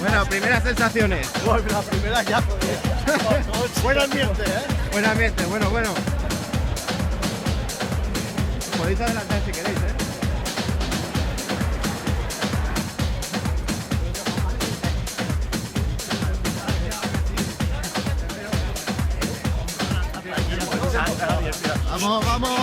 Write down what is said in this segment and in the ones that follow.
Bueno, primeras sensaciones. Bueno, la primera ya, joder. Buen ambiente, ¿eh? Buen ambiente, bueno. Podéis adelantar si queréis, ¿eh? Vamos.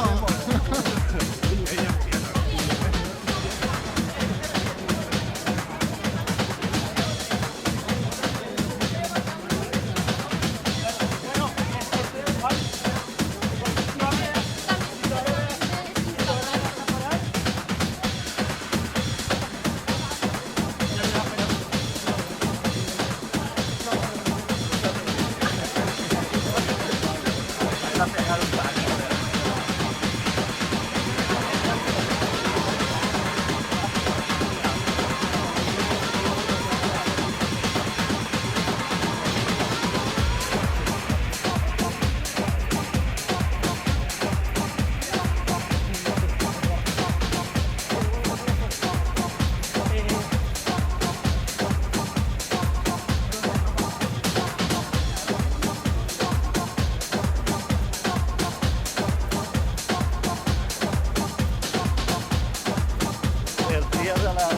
El tío de la cámara.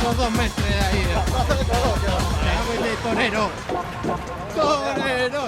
Los 2 metros de ahí. Plaza de Colón, Agua de torero. Torero.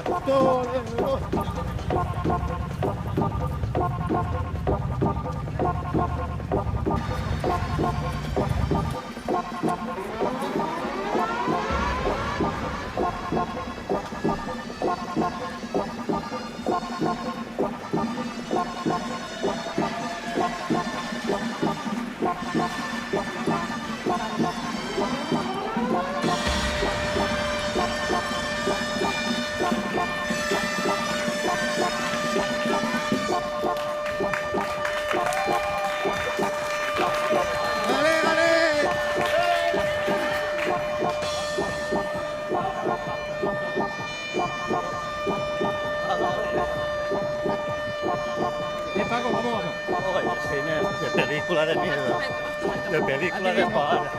Paco, vamos. De película de miedo. De película de horror.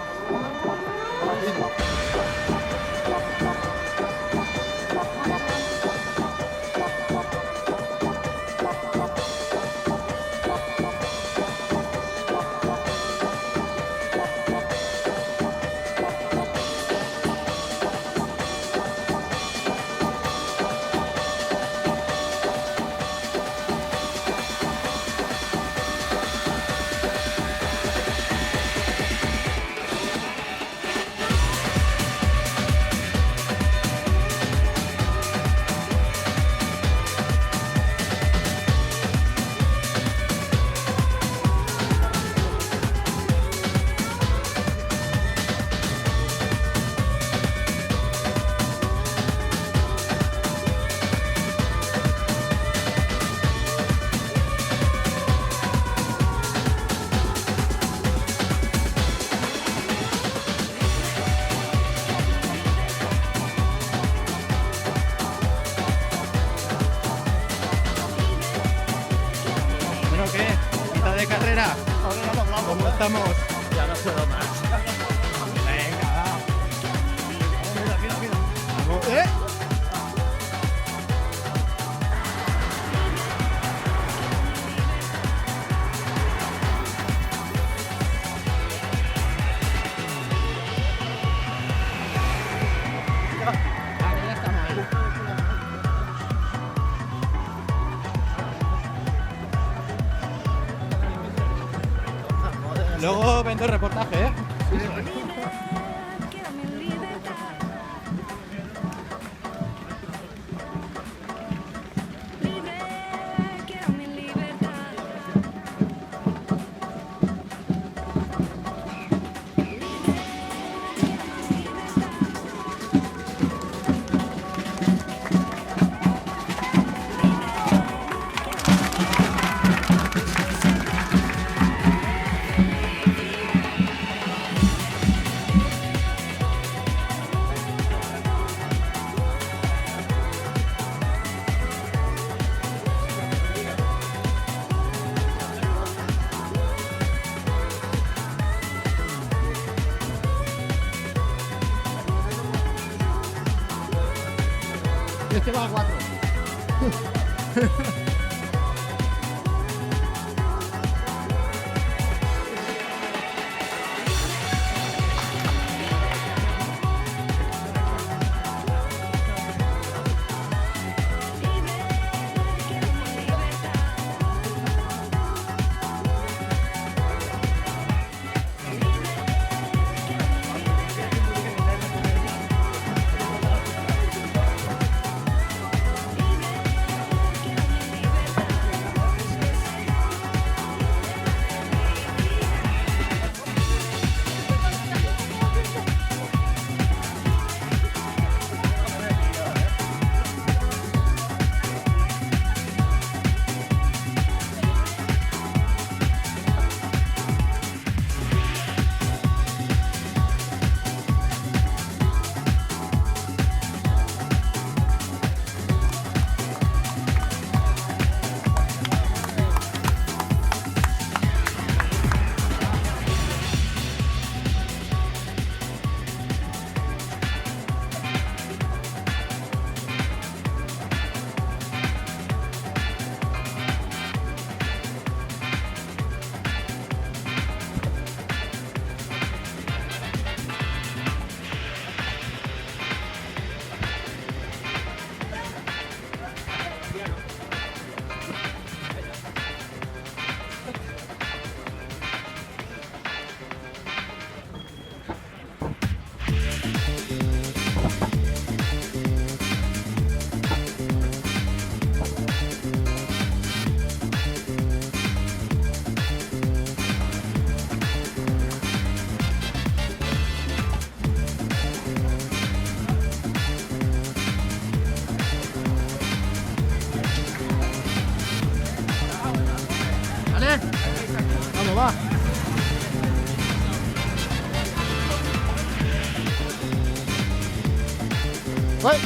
Bueno, ¿qué? ¿Mitad de carrera? ¿Cómo estamos? Ya no puedo más. Venga, va. Mira. Vamos, ¿eh? Ya estamos ahí. Luego vendo reportaje, ¿eh? este va a 4. Vamos, va. ¡Voy!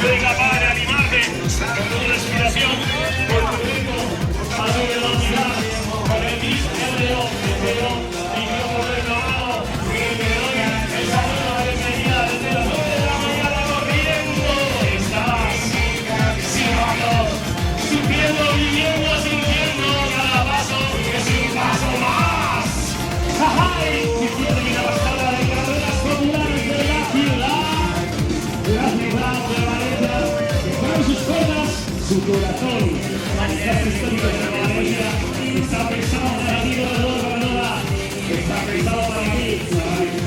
Soy capaz de animarte con tu respiración, con tu ritmo, a tu velocidad, con el mismo deseo, y yo por el lado, y te doy el saludo de bienvenida desde las 9 de la mañana corriendo. Estás silbando, sufriendo, viviendo, sintiendo cada paso, es un paso más. ¡Jajay! Y tiene la pasada de carreras populares de la ciudad. Las libradas de Valencia, que fueron sus cuerdas, su corazón. Manifiesto histórico de Valencia, está pensado para ti, está pensado para ti.